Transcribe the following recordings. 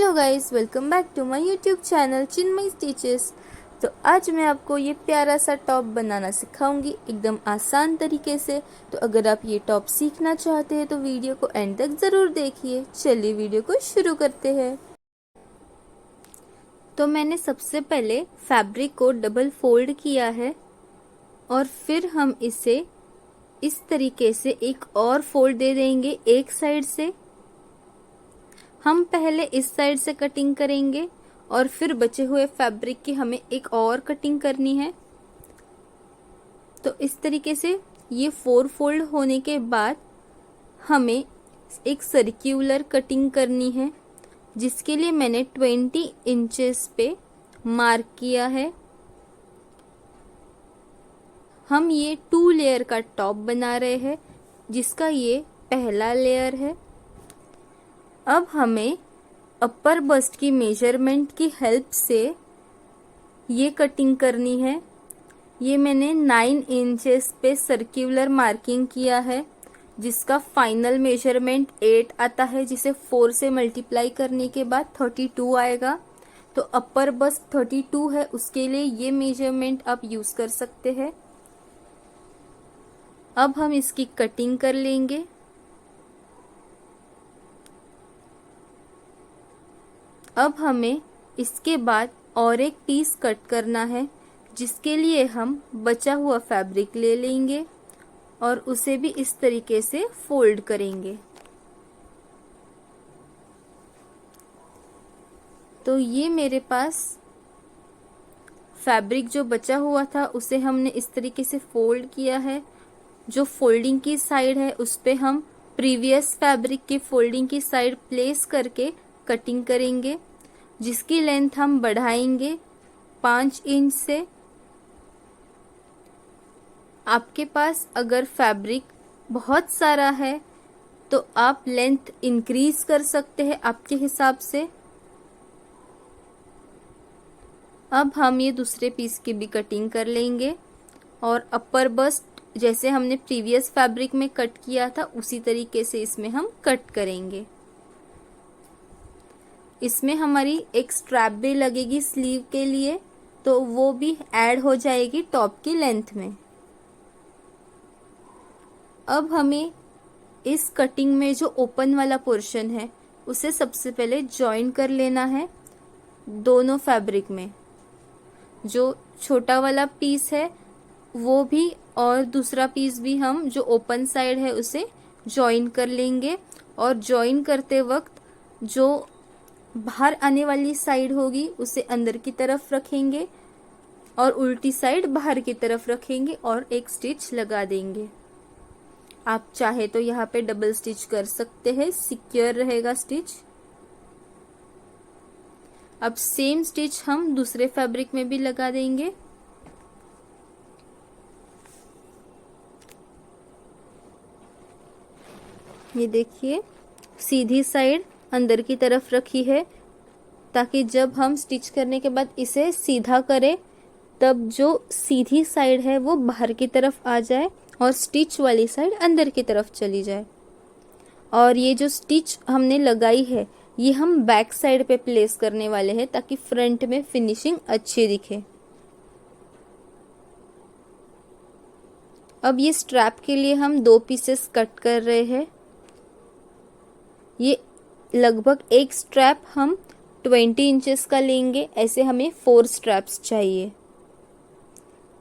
Hello guys, welcome back to my YouTube channel Chinmay stitches. तो आज मैं आपको ये प्यारा सा टॉप बनाना सिखाऊंगी एकदम आसान तरीके से। तो अगर आप ये टॉप सीखना चाहते हैं तो वीडियो को एंड तक ज़रूर देखिए। चलिए वीडियो को शुरू करते हैं। तो मैंने सबसे पहले फैब्रिक को डबल फोल्ड किया है और फिर हम इसे इस तरीके से एक और फोल्ड दे देंगे एक साइड से। हम पहले इस साइड से कटिंग करेंगे और फिर बचे हुए फैब्रिक की हमें एक और कटिंग करनी है। तो इस तरीके से ये 4 फोल्ड होने के बाद हमें एक सर्क्यूलर कटिंग करनी है, जिसके लिए मैंने 20 इंचेस पे मार्क किया है। हम ये 2 लेयर का टॉप बना रहे हैं, जिसका ये पहला लेयर है। अब हमें अपर बस्ट की मेजरमेंट की हेल्प से ये कटिंग करनी है। ये मैंने 9 इंचेस पे सर्कुलर मार्किंग किया है, जिसका फाइनल मेजरमेंट 8 आता है, जिसे 4 से मल्टीप्लाई करने के बाद 32 आएगा। तो अपर बस्ट 32 है, उसके लिए ये मेजरमेंट आप यूज कर सकते हैं। अब हम इसकी कटिंग कर लेंगे। अब हमें इसके बाद और एक पीस कट करना है, जिसके लिए हम बचा हुआ फैब्रिक ले लेंगे और उसे भी इस तरीके से फोल्ड करेंगे। तो ये मेरे पास फैब्रिक जो बचा हुआ था उसे हमने इस तरीके से फोल्ड किया है। जो फोल्डिंग की साइड है उस पे हम प्रीवियस फैब्रिक की फोल्डिंग की साइड प्लेस करके कटिंग करेंगे, जिसकी लेंथ हम बढ़ाएंगे 5 इंच से। आपके पास अगर फैब्रिक बहुत सारा है तो आप लेंथ इंक्रीज कर सकते हैं आपके हिसाब से। अब हम ये दूसरे पीस की भी कटिंग कर लेंगे और अपर बस्ट जैसे हमने प्रीवियस फैब्रिक में कट किया था उसी तरीके से इसमें हम कट करेंगे। इसमें हमारी एक स्ट्रैप भी लगेगी स्लीव के लिए, तो वो भी ऐड हो जाएगी टॉप की लेंथ में। अब हमें इस कटिंग में जो ओपन वाला पोर्शन है उसे सबसे पहले जॉइन कर लेना है दोनों फैब्रिक में। जो छोटा वाला पीस है वो भी और दूसरा पीस भी हम जो ओपन साइड है उसे जॉइन कर लेंगे। और जॉइन करते वक्त जो बाहर आने वाली साइड होगी उसे अंदर की तरफ रखेंगे और उल्टी साइड बाहर की तरफ रखेंगे और एक स्टिच लगा देंगे। आप चाहे तो यहाँ पे डबल स्टिच कर सकते हैं, सिक्योर रहेगा स्टिच। अब सेम स्टिच हम दूसरे फैब्रिक में भी लगा देंगे। ये देखिए, सीधी साइड अंदर की तरफ रखी है, ताकि जब हम स्टिच करने के बाद इसे सीधा करें तब जो सीधी साइड है वो बाहर की तरफ आ जाए और स्टिच वाली साइड अंदर की तरफ चली जाए। और ये जो स्टिच हमने लगाई है ये हम बैक साइड पे प्लेस करने वाले हैं, ताकि फ्रंट में फिनिशिंग अच्छी दिखे। अब ये स्ट्रैप के लिए हम 2 पीसेस कट कर रहे हैं। ये लगभग एक स्ट्रैप हम 20 इंचेस का लेंगे, ऐसे हमें 4 स्ट्रैप्स चाहिए।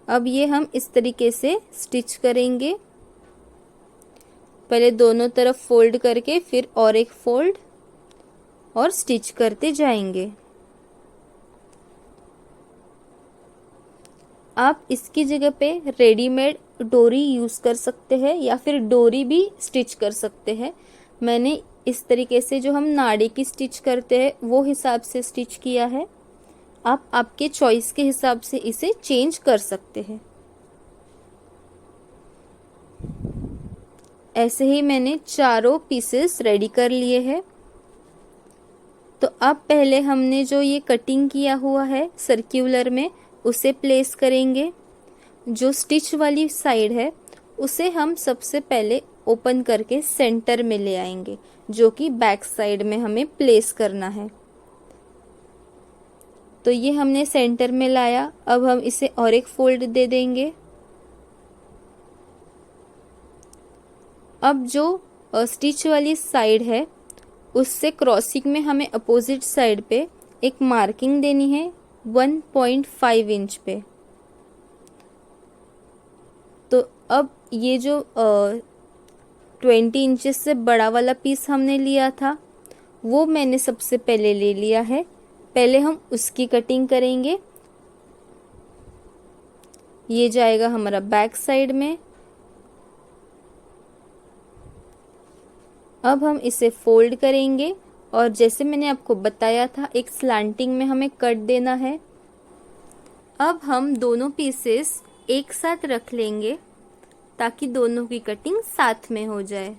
अब ये हम इस तरीके से स्टिच करेंगे, पहले दोनों तरफ फोल्ड करके फिर और एक फोल्ड और स्टिच करते जाएंगे। आप इसकी जगह पे रेडीमेड डोरी यूज कर सकते हैं या फिर डोरी भी स्टिच कर सकते हैं। मैंने इस तरीके से जो हम नाड़े की स्टिच करते हैं वो हिसाब से स्टिच किया है। आप आपके चॉइस के हिसाब से इसे चेंज कर सकते हैं। ऐसे ही मैंने चारों पीसेस रेडी कर लिए हैं। तो अब पहले हमने जो ये कटिंग किया हुआ है सर्कुलर में उसे प्लेस करेंगे। जो स्टिच वाली साइड है उसे हम सबसे पहले ओपन करके सेंटर में ले आएंगे, जो कि बैक साइड में हमें प्लेस करना है। तो ये हमने सेंटर में लाया। अब हम इसे और एक फोल्ड दे देंगे। अब जो स्टिच वाली साइड है उससे क्रॉसिंग में हमें अपोजिट साइड पे एक मार्किंग देनी है 1.5 इंच पे। तो अब ये जो 20 इंचेस से बड़ा वाला पीस हमने लिया था वो मैंने सबसे पहले ले लिया है। पहले हम उसकी कटिंग करेंगे। ये जाएगा हमारा बैक साइड में। अब हम इसे फोल्ड करेंगे और जैसे मैंने आपको बताया था एक स्लैंटिंग में हमें कट देना है। अब हम दोनों पीसेस एक साथ रख लेंगे ताकि दोनों की कटिंग साथ में हो जाए।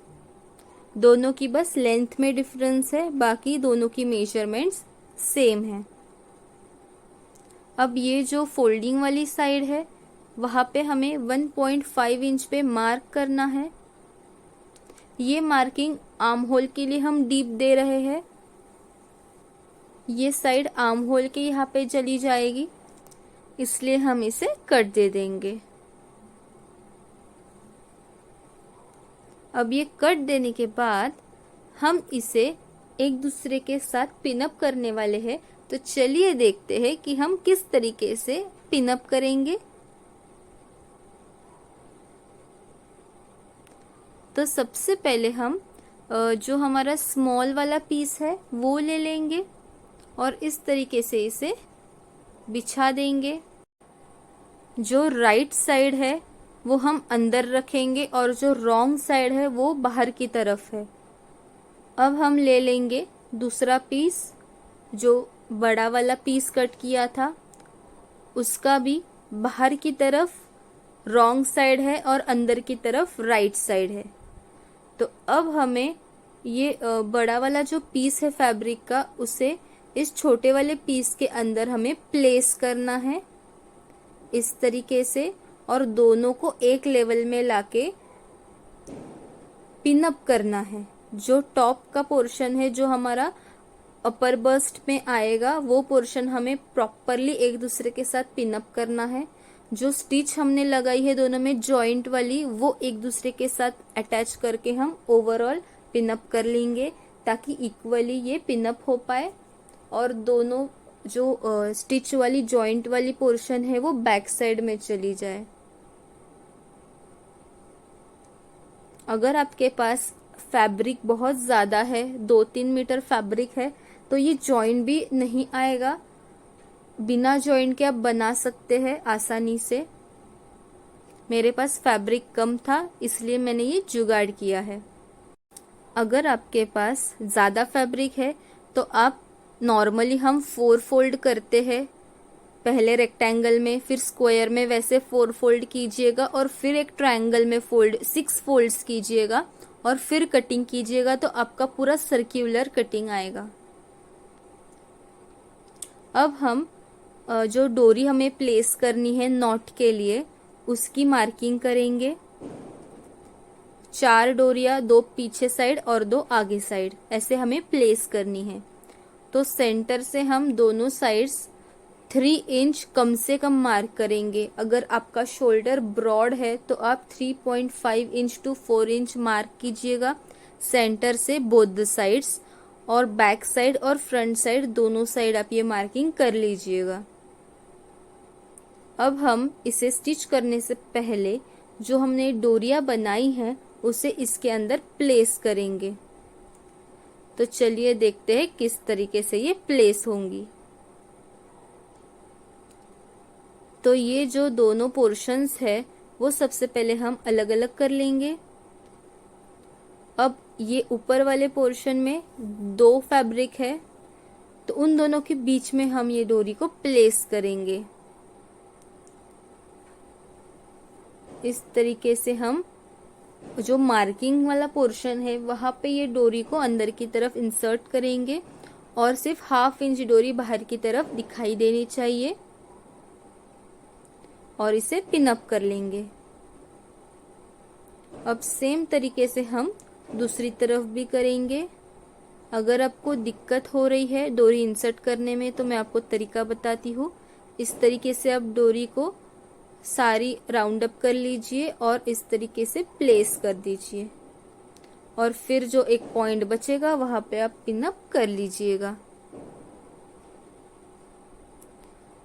दोनों की बस लेंथ में डिफरेंस है, बाकी दोनों की मेजरमेंट्स सेम है। अब ये जो फोल्डिंग वाली साइड है वहाँ पे हमें 1.5 इंच पे मार्क करना है। ये मार्किंग आर्म होल के लिए हम डीप दे रहे हैं। ये साइड आर्म होल के यहाँ पे चली जाएगी, इसलिए हम इसे कट दे देंगे। अब ये कट देने के बाद हम इसे एक दूसरे के साथ पिनअप करने वाले हैं। तो चलिए देखते हैं कि हम किस तरीके से पिनअप करेंगे। तो सबसे पहले हम जो हमारा स्मॉल वाला पीस है वो ले लेंगे और इस तरीके से इसे बिछा देंगे। जो राइट साइड है वो हम अंदर रखेंगे और जो रॉन्ग साइड है वो बाहर की तरफ है। अब हम ले लेंगे दूसरा पीस, जो बड़ा वाला पीस कट किया था उसका भी बाहर की तरफ रॉन्ग साइड है और अंदर की तरफ राइट साइड है। तो अब हमें ये बड़ा वाला जो पीस है फैब्रिक का उसे इस छोटे वाले पीस के अंदर हमें प्लेस करना है इस तरीके से, और दोनों को एक लेवल में लाके पिन अप करना है। जो टॉप का पोर्शन है जो हमारा अपर बस्ट में आएगा वो पोर्शन हमें प्रॉपरली एक दूसरे के साथ पिन अप करना है। जो स्टिच हमने लगाई है दोनों में जॉइंट वाली वो एक दूसरे के साथ अटैच करके हम ओवरऑल पिन अप कर लेंगे ताकि इक्वली ये पिन अप हो पाए और दोनों जो स्टिच वाली जॉइंट वाली पोर्शन है वो बैक साइड में चली जाए। अगर आपके पास फैब्रिक बहुत ज़्यादा है, 2-3 मीटर फैब्रिक है, तो ये जॉइंट भी नहीं आएगा। बिना जॉइंट के आप बना सकते हैं आसानी से। मेरे पास फैब्रिक कम था इसलिए मैंने ये जुगाड़ किया है। अगर आपके पास ज़्यादा फैब्रिक है तो आप नॉर्मली हम 4 फोल्ड करते हैं, पहले रेक्टेंगल में फिर स्क्वायर में, वैसे 4 फोल्ड कीजिएगा और फिर एक ट्रायंगल में 6 फोल्ड्स कीजिएगा और फिर कटिंग कीजिएगा तो आपका पूरा सर्क्यूलर कटिंग आएगा। अब हम जो डोरी हमें प्लेस करनी है नॉट के लिए उसकी मार्किंग करेंगे। 4 डोरियां, 2 पीछे साइड और 2 आगे साइड, ऐसे हमें प्लेस करनी है। तो सेंटर से हम दोनों साइड्स 3 इंच कम से कम मार्क करेंगे। अगर आपका शोल्डर ब्रॉड है तो आप 3.5 इंच टू 4 इंच मार्क कीजिएगा सेंटर से बोथ द साइड्स, और बैक साइड और फ्रंट साइड दोनों साइड आप ये मार्किंग कर लीजिएगा। अब हम इसे स्टिच करने से पहले जो हमने डोरियां बनाई हैं उसे इसके अंदर प्लेस करेंगे। तो चलिए देखते हैं किस तरीके से ये प्लेस होंगी। तो ये जो दोनों पोर्शंस है वो सबसे पहले हम अलग अलग कर लेंगे। अब ये ऊपर वाले पोर्शन में 2 फैब्रिक है तो उन दोनों के बीच में हम ये डोरी को प्लेस करेंगे। इस तरीके से हम जो मार्किंग वाला पोर्शन है वहां पे ये डोरी को अंदर की तरफ इंसर्ट करेंगे और सिर्फ 1/2 इंच डोरी बाहर की तरफ दिखाई देनी चाहिए और इसे पिन अप कर लेंगे। अब सेम तरीके से हम दूसरी तरफ भी करेंगे। अगर आपको दिक्कत हो रही है डोरी इंसर्ट करने में तो मैं आपको तरीका बताती हूँ। इस तरीके से आप डोरी को सारी राउंड अप कर लीजिए और इस तरीके से प्लेस कर दीजिए और फिर जो एक पॉइंट बचेगा वहां पे आप पिन अप कर लीजिएगा।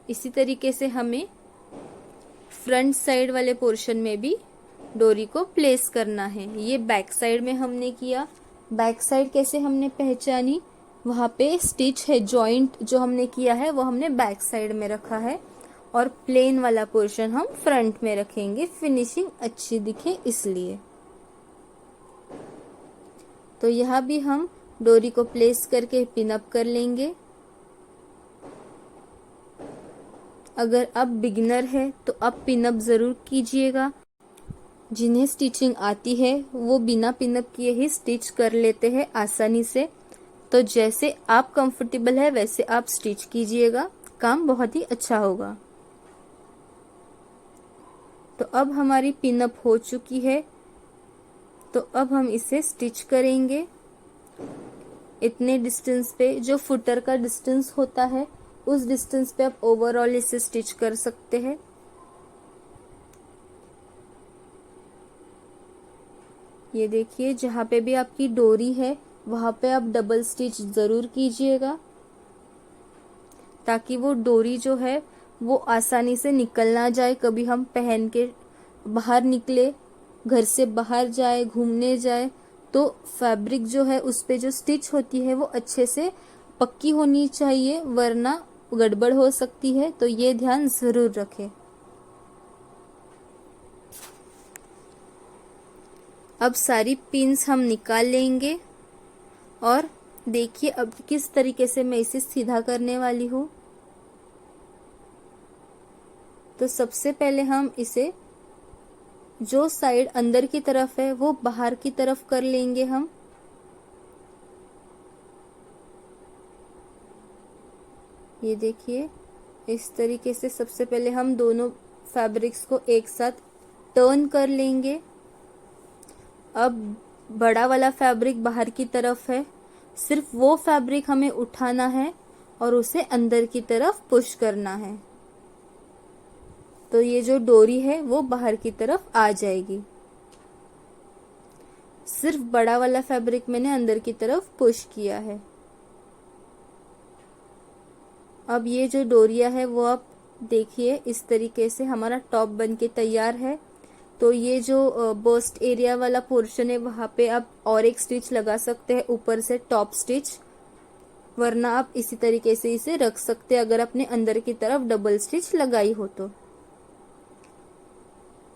इसी तरीके से हमें फ्रंट साइड वाले पोर्शन में भी डोरी को प्लेस करना है। ये बैक साइड में हमने किया। बैक साइड कैसे हमने पहचानी, वहां पे स्टिच है, जॉइंट जो हमने किया है वो हमने बैक साइड में रखा है और प्लेन वाला पोर्शन हम फ्रंट में रखेंगे, फिनिशिंग अच्छी दिखे इसलिए। तो यहाँ भी हम डोरी को प्लेस करके पिन अप कर लेंगे। अगर आप बिगिनर है तो आप पिन अप जरूर कीजिएगा। जिन्हें स्टिचिंग आती है वो बिना पिन अप किए ही स्टिच कर लेते हैं आसानी से। तो जैसे आप कंफर्टेबल है वैसे आप स्टिच कीजिएगा, काम बहुत ही अच्छा होगा। तो अब हमारी पिन अप हो चुकी है, तो अब हम इसे स्टिच करेंगे। इतने डिस्टेंस पे, जो फुटर का डिस्टेंस होता है उस डिस्टेंस पे आप ओवरऑल इसे स्टिच कर सकते हैं। ये देखिए, जहाँ पे भी आपकी डोरी है वहां पे आप डबल स्टिच जरूर कीजिएगा ताकि वो डोरी जो है वो आसानी से निकल ना जाए। कभी हम पहन के बाहर निकले, घर से बाहर जाए, घूमने जाए, तो फैब्रिक जो है उस पे जो स्टिच होती है वो अच्छे से पक्की होनी चाहिए, वरना गड़बड़ हो सकती है। तो ये ध्यान जरूर रखें। अब सारी पिन्स हम निकाल लेंगे और देखिए अब किस तरीके से मैं इसे सीधा करने वाली हूँ। तो सबसे पहले हम इसे जो साइड अंदर की तरफ है वो बाहर की तरफ कर लेंगे हम। ये देखिए, इस तरीके से सबसे पहले हम दोनों फैब्रिक्स को एक साथ टर्न कर लेंगे। अब बड़ा वाला फैब्रिक बाहर की तरफ है, सिर्फ वो फैब्रिक हमें उठाना है और उसे अंदर की तरफ पुश करना है। तो ये जो डोरी है वो बाहर की तरफ आ जाएगी। सिर्फ बड़ा वाला फैब्रिक मैंने अंदर की तरफ पुश किया है। अब ये जो डोरिया है वो आप देखिए, इस तरीके से हमारा टॉप बन के तैयार है। तो ये जो बस्ट एरिया वाला पोर्शन है वहां पे आप और एक स्टिच लगा सकते हैं ऊपर से, टॉप स्टिच, वरना आप इसी तरीके से इसे रख सकते हैं अगर आपने अंदर की तरफ डबल स्टिच लगाई हो तो।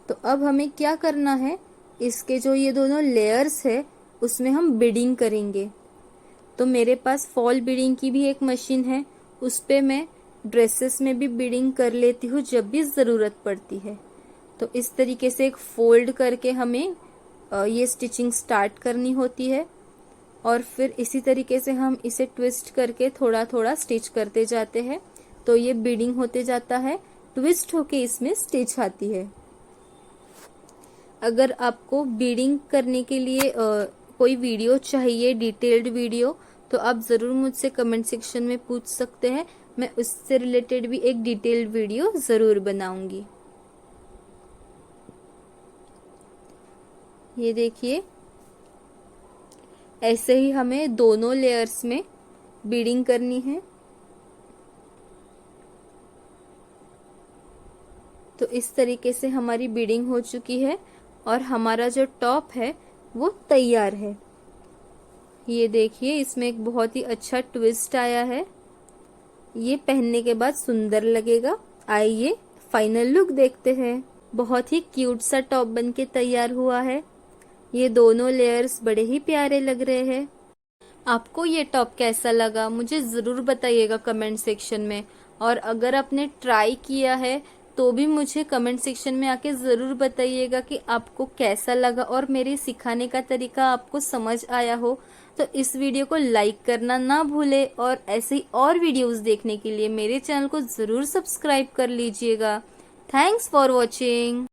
तो अब हमें क्या करना है, इसके जो ये दोनों लेयर्स है उसमें हम बीडिंग करेंगे। तो मेरे पास फॉल बीडिंग की भी एक मशीन है, उस पे मैं ड्रेसेस में भी बीडिंग कर लेती हूँ जब भी जरूरत पड़ती है। तो इस तरीके से एक फोल्ड करके हमें ये स्टिचिंग स्टार्ट करनी होती है और फिर इसी तरीके से हम इसे ट्विस्ट करके थोड़ा थोड़ा स्टिच करते जाते हैं। तो ये बीडिंग होते जाता है, ट्विस्ट होके इसमें स्टिच आती है। अगर आपको बीडिंग करने के लिए कोई वीडियो चाहिए, डिटेल्ड वीडियो, तो आप ज़रूर मुझसे कमेंट सेक्शन में पूछ सकते हैं। मैं उससे रिलेटेड भी एक डिटेल्ड वीडियो ज़रूर बनाऊंगी। ये देखिए, ऐसे ही हमें दोनों लेयर्स में बीडिंग करनी है। तो इस तरीके से हमारी बीडिंग हो चुकी है और हमारा जो टॉप है वो तैयार है। ये देखिए, इसमें एक बहुत ही अच्छा ट्विस्ट आया है। ये पहनने के बाद सुंदर लगेगा। आइए फाइनल लुक देखते हैं। बहुत ही क्यूट सा टॉप बन के तैयार हुआ है। ये दोनों लेयर्स बड़े ही प्यारे लग रहे हैं। आपको ये टॉप कैसा लगा मुझे ज़रूर बताइएगा कमेंट सेक्शन में। और अगर आपने ट्राई किया है तो भी मुझे कमेंट सेक्शन में आके ज़रूर बताइएगा कि आपको कैसा लगा और मेरे सिखाने का तरीका आपको समझ आया हो। तो इस वीडियो को लाइक करना ना भूले और ऐसे ही और वीडियोस देखने के लिए मेरे चैनल को ज़रूर सब्सक्राइब कर लीजिएगा। Thanks for watching.